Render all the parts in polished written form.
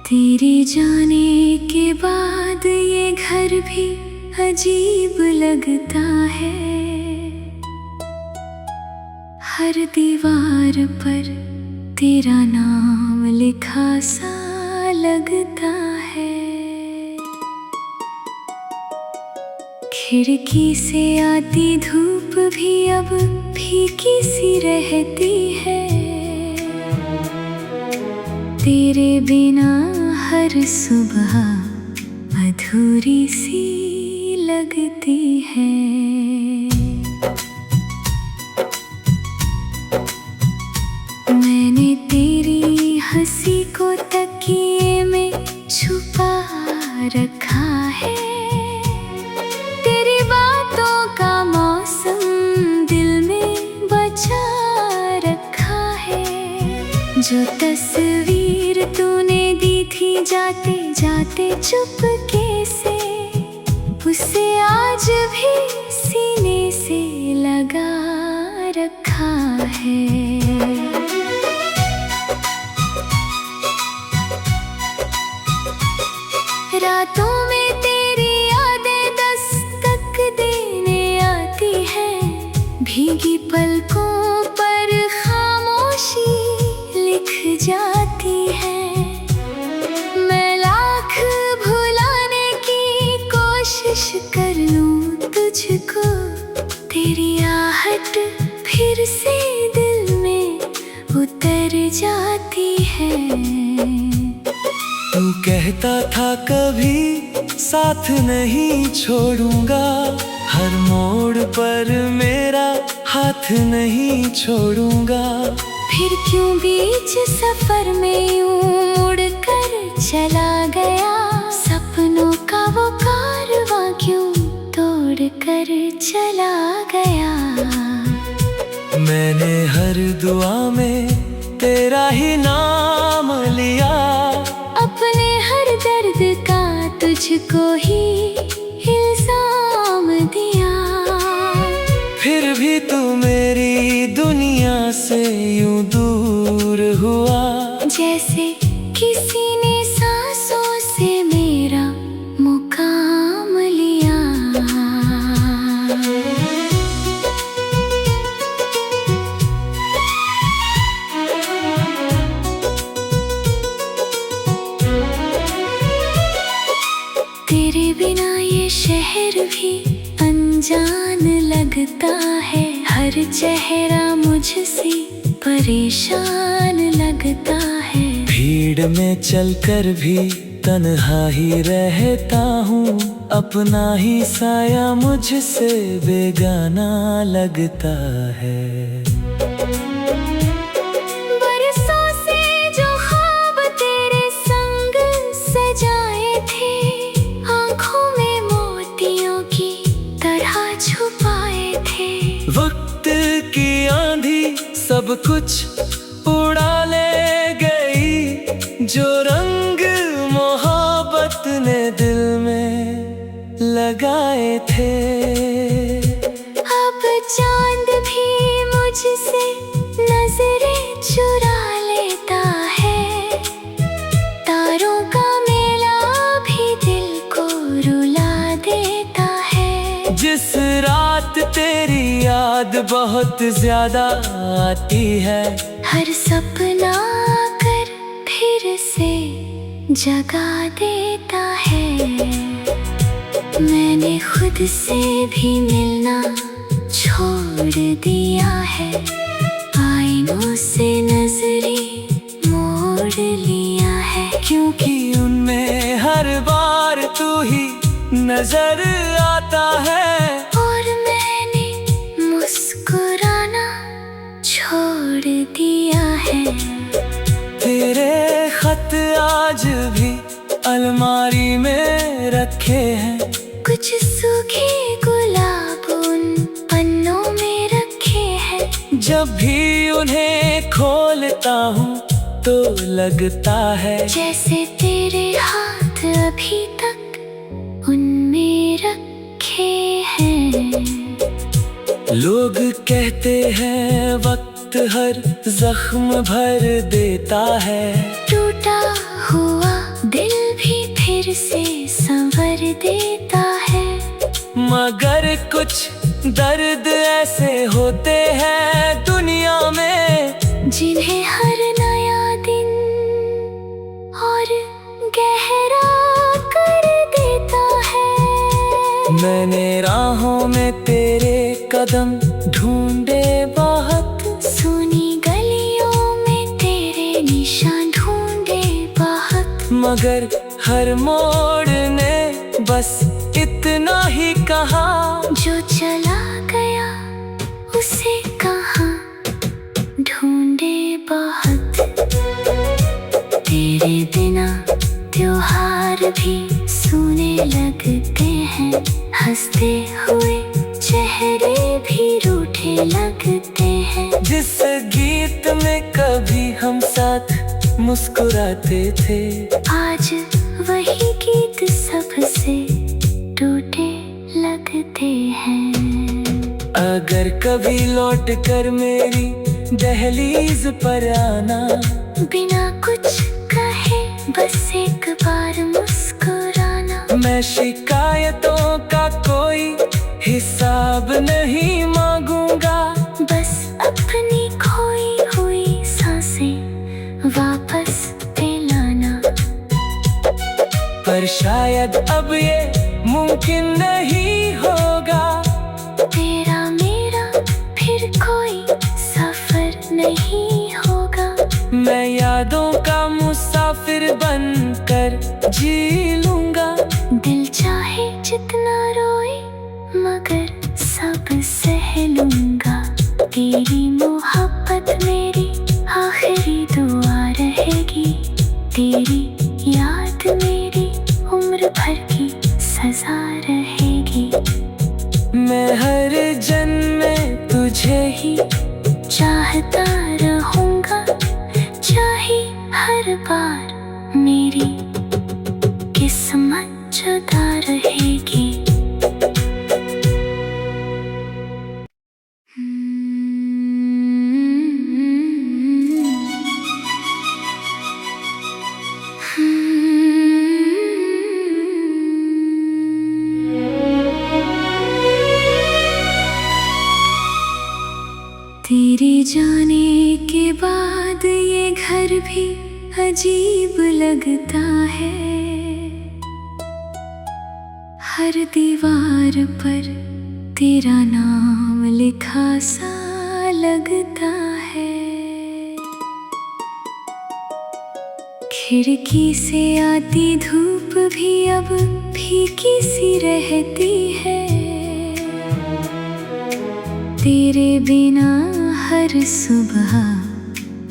तेरे जाने के बाद ये घर भी अजीब लगता है। हर दीवार पर तेरा नाम लिखा सा लगता है। खिड़की से आती धूप भी अब फीकी सी रहती है। तेरे बिना हर सुबह अधूरी सी लगती है। मैंने तेरी हंसी को तकिए में छुपा रखा है। तेरी बातों का मौसम दिल में बचा रखा है। जो तस्वीर तूने दी थी जाते जाते चुपके से, उसे आज भी सीने से लगा रखा है। रातों में तेरी यादें दस्तक देने आती हैं। भीगी पलकों पर खामोशी लिख जाती है। मैं लाख भुलाने की कोशिश कर लूं तुझको, तेरी आहट फिर से दिल में उतर जाती है। तू कहता था कभी साथ नहीं छोड़ूंगा, हर मोड़ पर मेरा हाथ नहीं छोड़ूंगा। फिर क्यों बीच सफर में यूं मुड़ कर चला गया। सपनों का वो कारवां क्यों तोड़ कर चला गया। मैंने हर दुआ में तेरा ही नाम लिया। अपने हर दर्द का तुझको ही इल्जाम दिया। फिर भी तू मेरी दुनिया से यूं दूर हुआ। जैसे किसी ने सांसों से मेरा मुकाम लिया। तेरे बिना ये शहर भी अनजान लगता है। हर चेहरा मुझसे परेशान लगता है। भीड़ में चलकर भी तन्हा ही रहता हूँ। अपना ही साया मुझसे बेगाना लगता है। बरसों से जो ख्वाब तेरे संग सजाए थे, आँखों में मोतियों की तरह छुपाए थे। वक्त की आंधी सब कुछ उड़ा ले गई। जो रंग मोहब्बत ने दिल में लगाए थे। अब चांद भी मुझसे नजरें चुरा लेता है। तारों का मेला भी दिल को रुला देता है। जिस रात तेरी याद बहुत ज्यादा आती है, हर सपना कर फिर से जगा देता है। मैंने खुद से भी मिलना छोड़ दिया है। आईनों से नजरें मोड़ लिया है। क्योंकि उनमें हर बार तू ही नजर आता है। और मैंने मुस्कुराना छोड़ दिया है। तेरे खत आज भी अलमारी में रखे हैं। कुछ सूखे गुलाब उन पन्नों में रखे हैं। जब भी उन्हें खोलता हूँ तो लगता है जैसे तेरे हाथ अभी तक उनमें रखे हैं। लोग कहते हैं वक्त हर जख्म भर देता है। टूटा हुआ फिर से संवर देता है। मगर कुछ दर्द ऐसे होते हैं दुनिया में, जिन्हें हर नया दिन और गहरा कर देता है। मैंने राहों में तेरे कदम ढूंढे बहुत, सुनी गलियों में तेरे निशान ढूंढे बहुत। मगर हर मोड़ ने बस इतना ही कहा, जो चला गया उसे कहाँ ढूंढे बहुत। तेरे बिना त्योहार भी सूने लगते हैं, हंसते हुए चेहरे भी रूठे लगते हैं। जिस गीत में कभी हम साथ मुस्कुराते थे, आज वही गीत सबसे टूटे लगते हैं। अगर कभी लौट कर मेरी दहलीज पर आना, बिना कुछ कहे बस एक बार मुस्कुराना। मैं शिकायतों का कोई हिसाब नहीं मांगूंगा, बस अपनी खोई हुई सांसें वापस दिलाना। पर शायद अब ये मुमकिन नहीं होगा, तेरा मेरा फिर कोई सफर नहीं होगा। मैं यादों का मुसाफिर बनकर जी लूंगा। दिल चाहे जितना रोए मगर सब सह लूंगा। तेरी मोहब्बत मेरी आखिरी दुआ रहेगी, तेरी याद मेरी उम्र भर की सजा रहेगी। मैं हर जन्म में तुझे ही चाहता रहूंगा, चाहे हर बार मेरी किस्मत जुदा रहेगी। तेरे जाने के बाद ये घर भी अजीब लगता है। हर दीवार पर तेरा नाम लिखा सा लगता है। खिड़की से आती धूप भी अब फीकी सी रहती है। तेरे बिना हर सुबह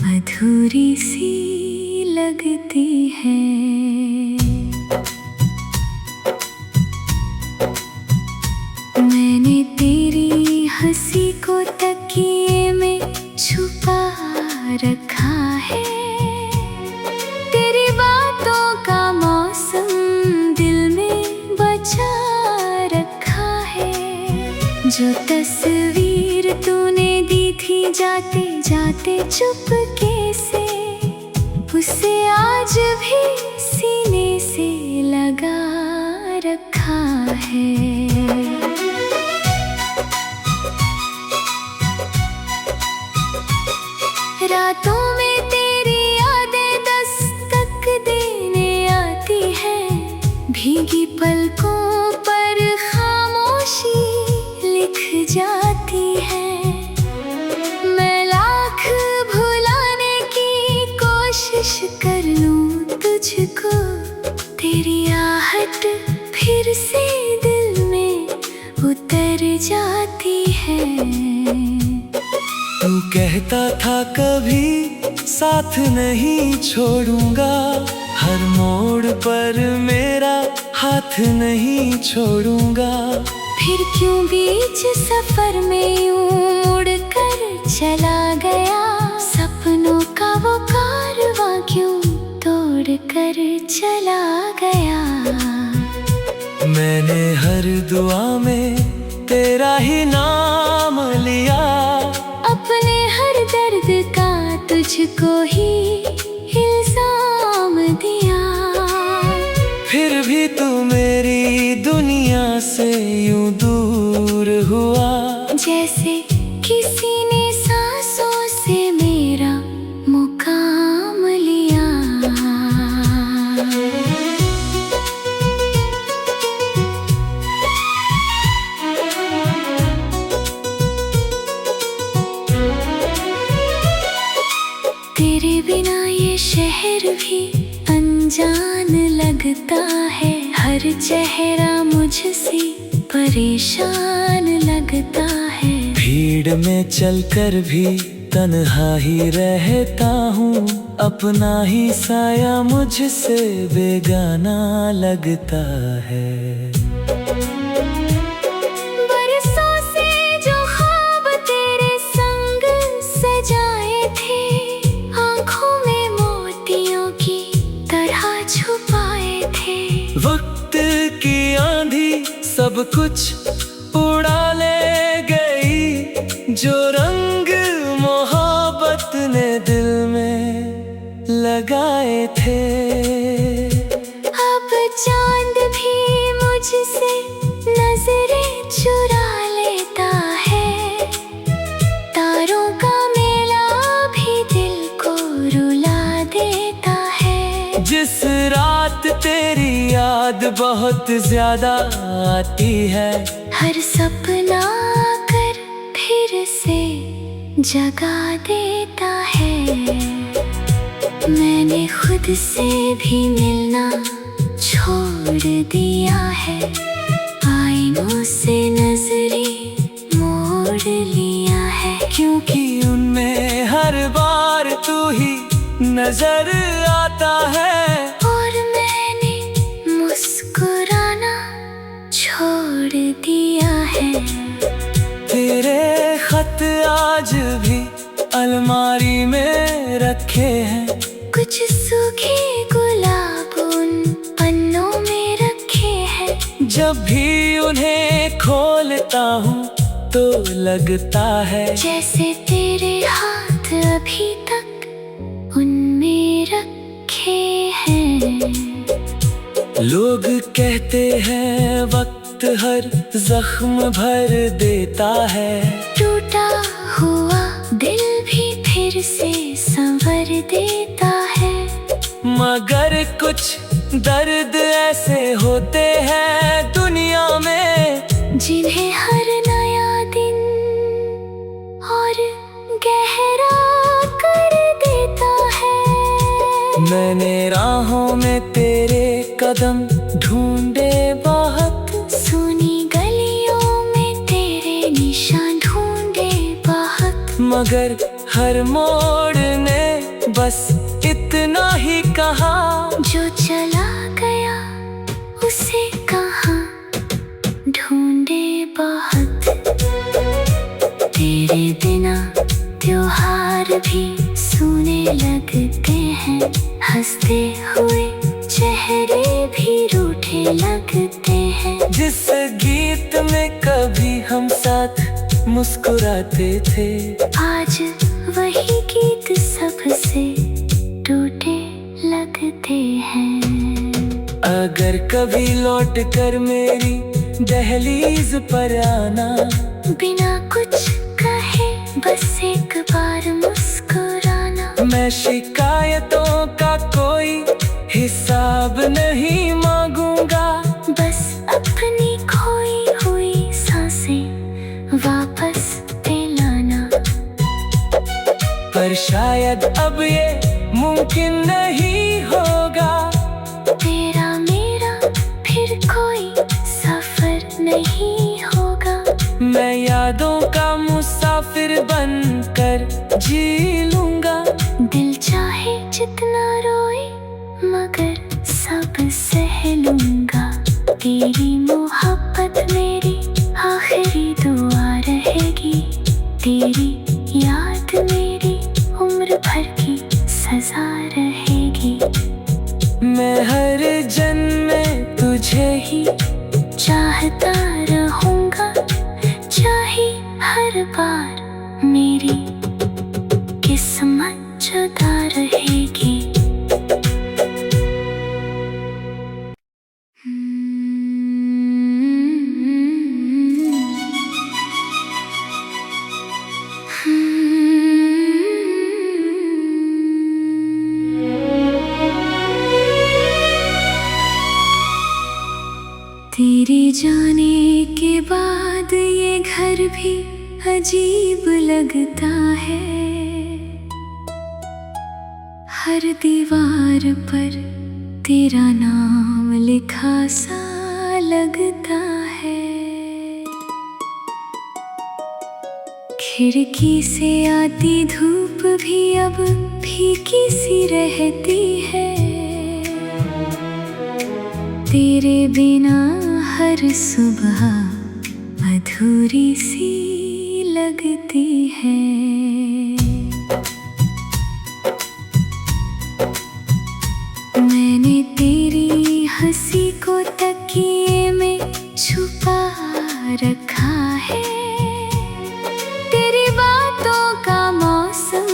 अधूरी सी लगती है। मैंने तेरी हंसी को तकिए में छुपा रखा है। तेरी बातों का मौसम दिल में बचा रखा है। जो तस्वीर तूने दी थी जाते जाते चुपके से, उसे आज भी सीने से लगा रखा है। रातों में तेरी यादें दस्तक देने आती है। भीगी पलकों पर खामोशी लिख जाती है। मैं लाख भुलाने की कोशिश कर लूं तुझको, तेरी आहट फिर से दिल में उतर जाती है। तू कहता था कभी साथ नहीं छोड़ूंगा, हर मोड़ पर मेरा हाथ नहीं छोड़ूंगा। फिर क्यों बीच सफर में यूं मुड़ कर चला गया। सपनों का वो कारवां क्यों तोड़ कर चला गया। मैंने हर दुआ में तेरा ही नाम लिया। अपने हर दर्द का तुझको ही इल्जाम दिया। फिर भी भी तू मेरी दुनिया से यूं दूर हुआ, जैसे किसी ने सांसों से मेरा मुकाम लिया। तेरे बिना ये शहर भी अनजान लगता है, हर चेहरा मुझसे परेशान लगता है। भीड़ में चलकर भी तन्हा ही रहता हूँ, अपना ही साया मुझसे बेगाना लगता है। बरसों से जो ख्वाब तेरे संग सजाए थे, आँखों में मोतियों की तरह छुपाए थे। वक्त की आंधी सब कुछ उड़ा ले गई, जो रंग मोहब्बत ने दिल में लगाए थे। अब चांद भी मुझसे नजरें चुरा लेता है, तारों का मेला भी दिल को रुला देता है। जिस रात तेरी याद बहुत ज्यादा आती है, हर सपना आकर फिर से जगा देता है। मैंने खुद से भी मिलना छोड़ दिया है, आईनों से नजरें मोड़ लिया है। क्योंकि उनमें हर बार तू ही नजर आता है, और मैंने मुस्कुराना छोड़ दिया है। तेरे खत आज भी अलमारी में रखे हैं, कुछ सूखे गुलाब उन पन्नों में रखे हैं। जब भी उन्हें खोलता हूँ तो लगता है जैसे तेरे हाथ अभी तक उनमें रखे हैं। लोग कहते हैं वक्त हर जख्म भर देता है, टूटा हुआ दिल भी फिर से संवर देता है। मगर कुछ दर्द ऐसे होते हैं दुनिया में, जिन्हें हर नया दिन और गहरा कर देता है। मैंने राहों में तेरे कदम ढूंढे बहुत, सुनी गलियों में तेरे निशान ढूंढे बहुत। मगर हर मोड़ ने बस इतना ही कहा, जो चला गया उसे कहाँ ढूंढे बहुत। तेरे बिना त्योहार भी सूने लगते हैं, हंसते हुए चेहरे भी रूठे लगते हैं। जिस गीत में कभी हम साथ मुस्कुराते थे, आज वही गीत सबसे टूटे लगते हैं। अगर कभी लौट कर मेरी दहलीज पर आना, बिना कुछ कहे बस एक बार मुस्कुराना। मैं शिकायतों का कोई हिसाब नहीं मांगूंगा, बस अपनी खोई हुई सांसें वापस दिलाना। पर शायद अब ये मुमकिन नहीं होगा, तेरा मेरा फिर कोई सफर नहीं होगा। मैं यादों का मुसाफिर बनकर जी लूंगा। दिल चाहे जितना रोए मगर सब सह लूंगा। तेरी मोहब्बत मेरी आखिरी दुआ रहेगी, तेरी याद मेरी उम्र भर की सजा रहेगी। मैं हर जन्म में तुझे ही चाहता रहूंगा, चाहे हर बार मेरी किस्मत जुदा रहेगी। भी अजीब लगता है। हर दीवार पर तेरा नाम लिखा सा लगता है। खिड़की से आती धूप भी अब फीकी सी रहती है। तेरे बिना हर सुबह अधूरी सी लगती है। मैंने तेरी हंसी को तकिए में छुपा रखा है। तेरी बातों का मौसम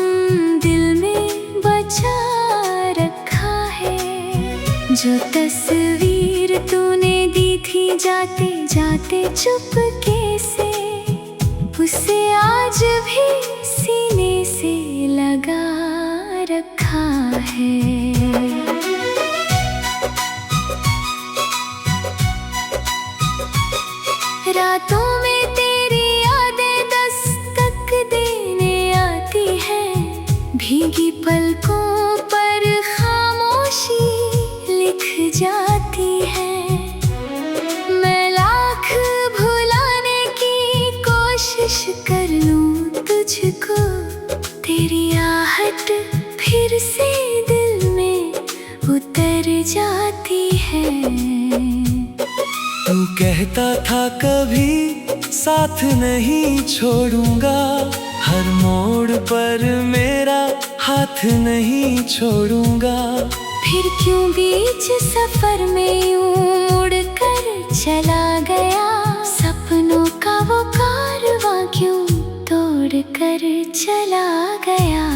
दिल में बचा रखा है। जो तस्वीर तूने दी थी जाते जाते चुपके से, उसे आज भी सीने से लगा रखा है। रातों में तेरी यादें दस्तक देने आती है। भीगी पलकों पर खामोशी लिख जाती है। मैं लाख भुलाने की कोशिश कर लूं तुझको, तेरी आहट फिर से दिल में उतर जाती है। तू कहता था कभी साथ नहीं छोड़ूंगा, हर मोड़ पर मेरा हाथ नहीं छोड़ूंगा। फिर क्यों बीच सफर में यूं उड़कर चला गया। सपनों का वो कारवां क्यों तोड़ कर चला गया।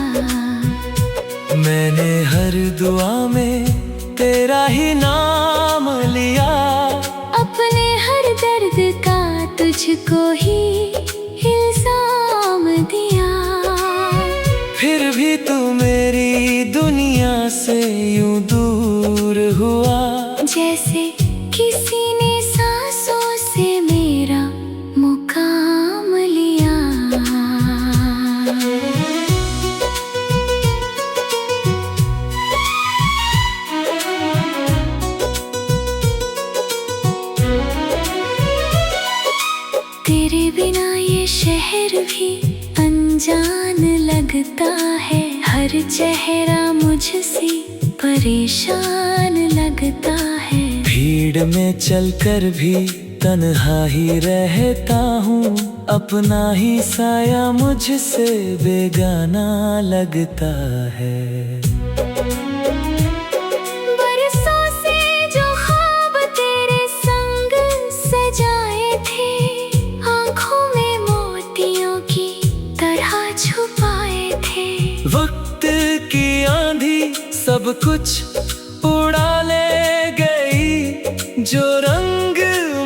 मैंने हर दुआ में तेरा ही नाम लिया। अपने हर दर्द का तुझको ही इल्जाम दिया। फिर भी तू मेरी दुनिया से यूं दूर हुआ। जैसे किसी ने सांसों से मेरा मुकाम लिया। तेरे बिना ये शहर भी अनजान लगता है। हर चेहरा मुझसे परेशान लगता है। भीड़ में चलकर भी तन्हा ही रहता हूँ। अपना ही साया मुझसे बेगाना लगता है। बरसों से जो ख्वाब तेरे संग सजाए थे, आँखों में मोतियों की तरह छुपाए थे। वक्त की आंधी सब कुछ उड़ा ले गई। जो रंग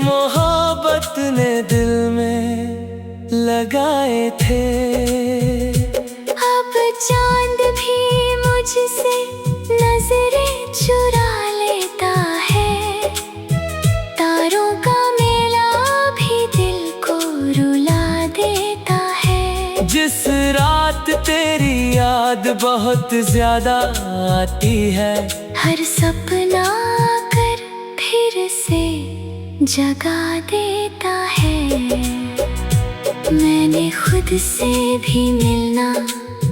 मोहब्बत ने दिल में लगाए थे। अब चांद भी मुझसे नजरें चुरा लेता है। तारों का मेला भी दिल को रुला देता है। जिस रात तेरी याद बहुत ज्यादा आती है, हर सपना कर फिर से जगा देता है। मैंने खुद से भी मिलना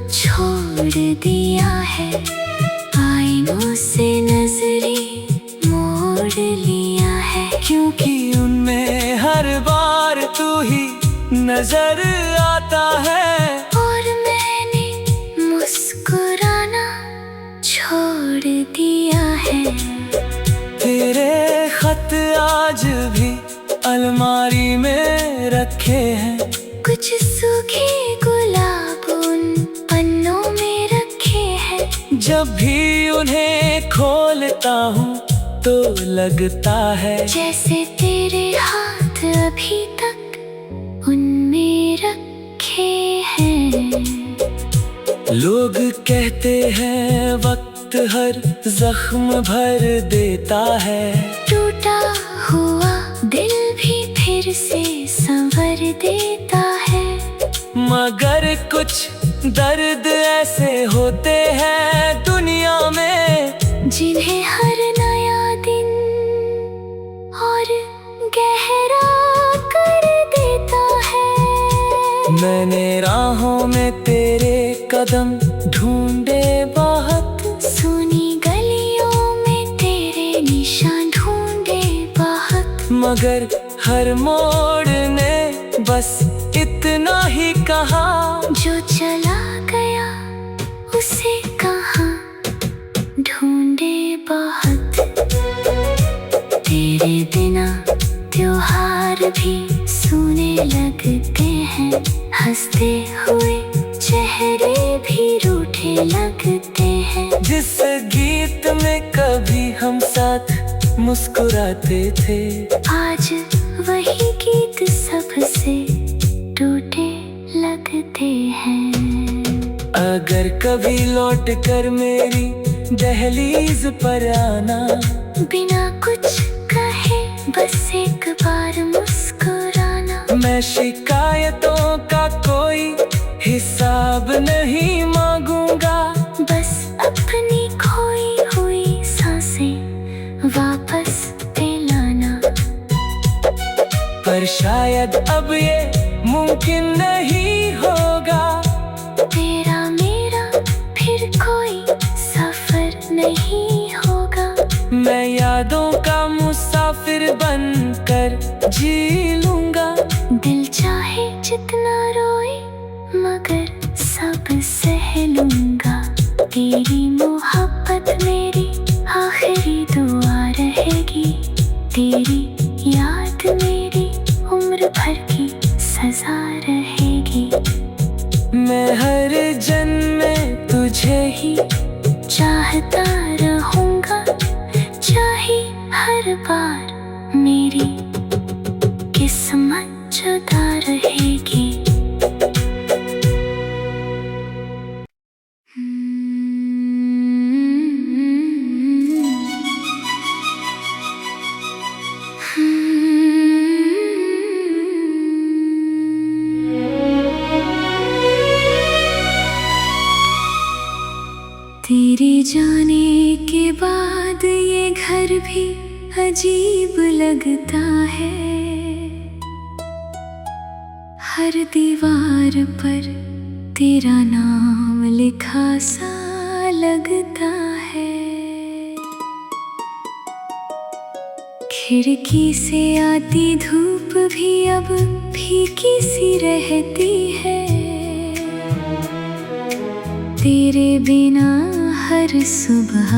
छोड़ दिया है। आईनों से नजरें मोड़ लिया है। क्योंकि उनमें हर बार तू ही नजर आता है। और मैंने मुस्कुराना छोड़ दिया है। तेरे खत आज भी अलमारी में रखे हैं। कुछ सूखे गुलाब उन पन्नों में रखे हैं। जब भी उन्हें खोलता हूँ तो लगता है जैसे तेरे हाथ अभी तक उनमें रखे हैं। लोग कहते हैं वक्त हर जख्म भर देता है। टूटा हुआ दिल भी फिर फिर से संवर देता है। मगर कुछ दर्द ऐसे होते हैं दुनिया में, जिन्हें हर नया दिन और गहरा कर देता है। मैंने राहों में तेरे कदम ढूंढे बहुत, सुनी गलियों में तेरे निशान ढूंढे बहुत। मगर हर मोड़ ने बस इतना ही कहा, जो चला गया उसे कहाँ ढूंढे बहुत। तेरे बिना त्योहार भी सूने लगते हैं, हंसते हुए चेहरे भी रूठे लगते हैं। जिस गीत में कभी हम साथ मुस्कुराते थे, आज वही गीत सबसे टूटे लगते हैं। अगर कभी लौट कर मेरी दहलीज पर आना, बिना कुछ कहे बस एक बार मुस्कुराना। मैं शिकायतों का कोई हिसाब नहीं मांगूंगा, बस अपनी खोई हुई सांसें वापस दिलाना। पर शायद अब ये मुमकिन नहीं होगा, तेरा मेरा फिर कोई सफर नहीं होगा। मैं यादों का मुसाफिर बनकर जी लूंगा। दिल चाहे जितना रोए मगर सब सह लूंगा। तेरी मोहब्बत मेरी आखिरी दुआ रहेगी, तेरी याद मेरी उम्र भर की सजा रहेगी। मैं हर जन्म में तुझे ही चाहता रहूंगा, चाहे हर बार मेरी किस्मत जुदा रहेगी। तेरे जाने के बाद ये घर भी अजीब लगता है। हर दीवार पर तेरा नाम लिखा सा लगता है। खिड़की से आती धूप भी अब फीकी सी रहती है। तेरे बिना हर सुबह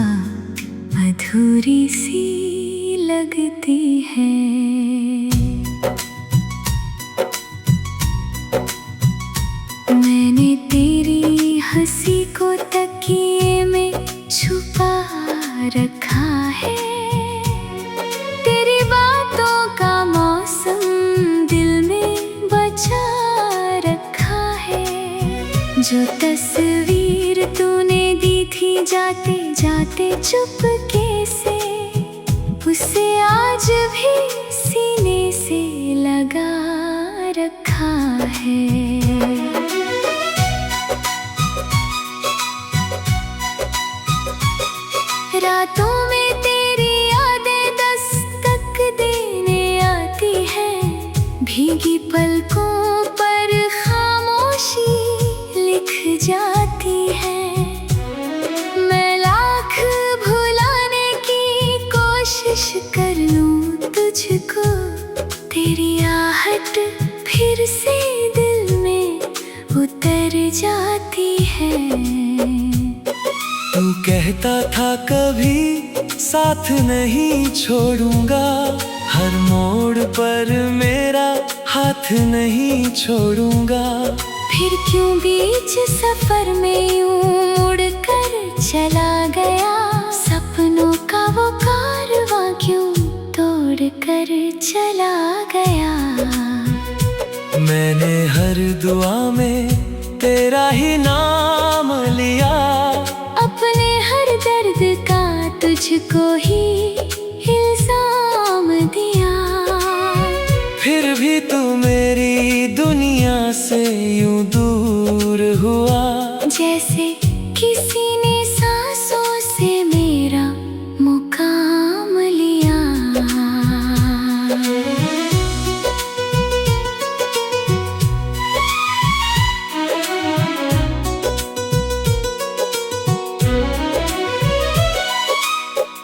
अधूरी सी लगती है। मैंने तेरी हंसी को तकिए में छुपा रखा है। तेरी बातों का मौसम दिल में बचा रखा है। जो तस्वीर तूने दी थी जाते जाते चुपके से, उसे आज भी सीने से लगा रखा है। रातों में तेरी यादें दस्तक देने आती है। भीगी पलकों पर खामोशी लिख जाती है। मैं लाख भुलाने की कोशिश कर लूं तुझको, तेरी आहट फिर से दिल में उतर जाती है। तू कहता था कभी साथ नहीं छोड़ूंगा, हर मोड़ पर मेरा हाथ नहीं छोड़ूंगा। फिर क्यों बीच सफर में यूं मुड़ कर चला गया। सपनों का वो कारवां क्यों तोड़ कर चला गया। मैंने हर दुआ में तेरा ही नाम लिया। अपने हर दर्द का तुझको ही इल्जाम दिया। फिर भी से यूं दूर हुआ, जैसे किसी ने सांसों से मेरा मुकाम लिया।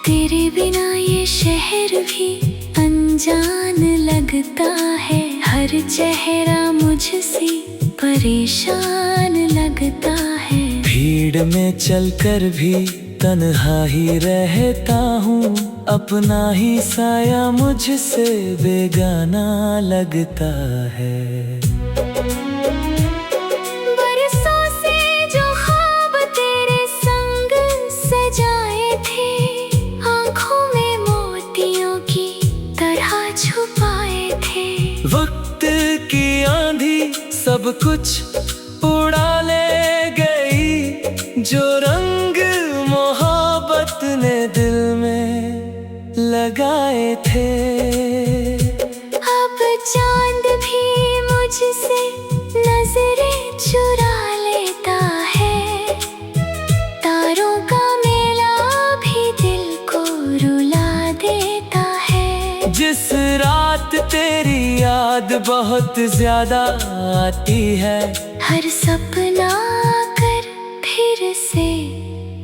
तेरे बिना ये शहर भी अनजान लगता है, हर चेहरा मुझसे परेशान लगता है। भीड़ में चलकर भी तन्हा ही रहता हूँ, अपना ही साया मुझसे बेगाना लगता है। बरसों से जो ख्वाब तेरे संग सजाए थे, आंखों में मोतियों की तरह छुपाए थे। वक्त की आंधी सब कुछ उड़ा ले गई, जो रंग मोहब्बत ने दिल में लगाए थे। अब चांद भी मुझसे नजरें चुरा लेता है, तारों का मेला भी दिल को रुला देता है। जिस रात तेरी याद बहुत ज्यादा आती है, हर सपना कर फिर से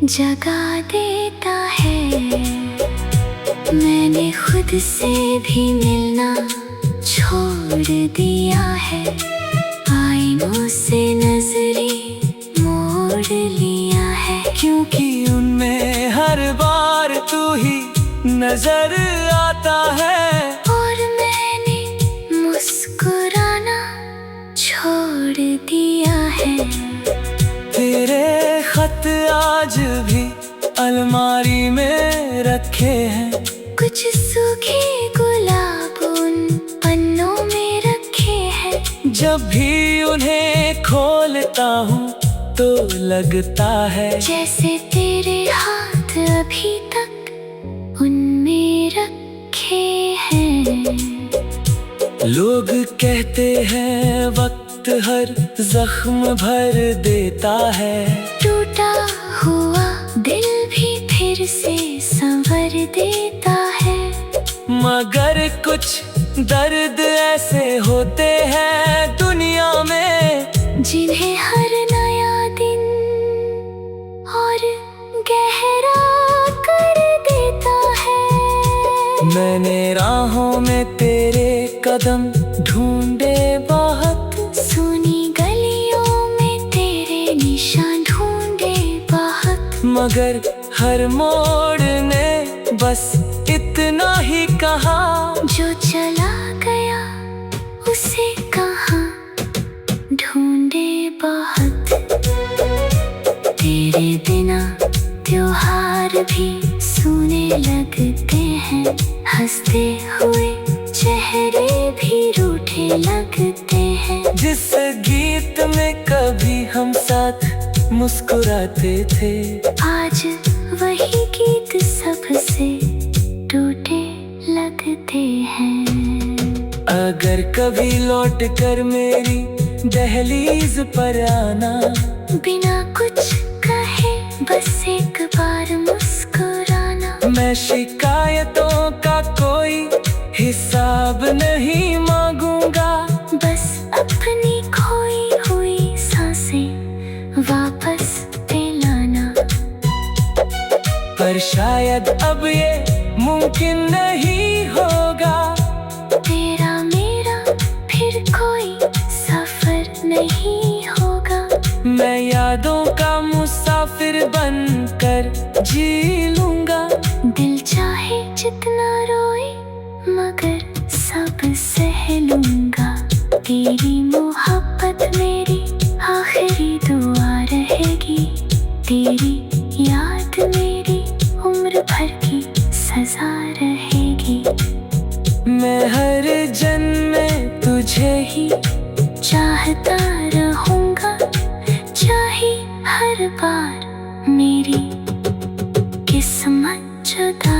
जगा देता है। मैंने खुद से भी मिलना छोड़ दिया है, आईनों से नजरें मोड़ लिया है। क्योंकि उनमें हर बार तू ही नजर आता है, और मैंने मुस्कुराना छोड़ दिया है। तेरे खत आज भी अलमारी में रखे हैं, कुछ सूखे गुलाब उन पन्नों में रखे हैं। जब भी उन्हें खोलता हूँ तो लगता है जैसे तेरे हाथ अभी तक उनमें रखे हैं। लोग कहते हैं वक्त हर जख्म भर देता है, टूटा हुआ दिल भी फिर से संवर देता है। मगर कुछ दर्द ऐसे होते हैं दुनिया में, जिन्हें हर नया दिन और गहरा कर देता है। मैंने राहों में तेरे कदम ढूंढे बहुत, सुनी गलियों में तेरे निशान ढूंढे बहुत। मगर हर मोड़ ने बस इतना ही कहा, जो चला गया उसे कहाँ ढूंढे बहुत। तेरे बिना त्योहार भी सूने लगते हैं, हंसते हुए चेहरे भी रूठे लगते हैं। जिस गीत में कभी हम साथ मुस्कुराते थे, आज वही गीत सबसे टूटे लगते हैं। अगर कभी लौट कर मेरी दहलीज पर आना, बिना कुछ कहे बस एक बार मुस्कुराना। मैं शिकायतों का कोई हिसाब नहीं मांगूंगा, बस अपनी खोई हुई सांसें वापस दिलाना। पर शायद अब ये मुमकिन नहीं होगा, तेरा मेरा फिर कोई सफर नहीं होगा। मैं यादों का मुसाफिर बनकर जी लूंगा। दिल चाहे जितना रोए मगर सब सह लूंगा। तेरी मोहब्बत मेरी आखिरी दुआ रहेगी, तेरी याद मेरी उम्र भर की सजा रहेगी। मैं हर जन्म में तुझे ही चाहता रहूंगा, चाहे हर बार मेरी किस्मत जुदा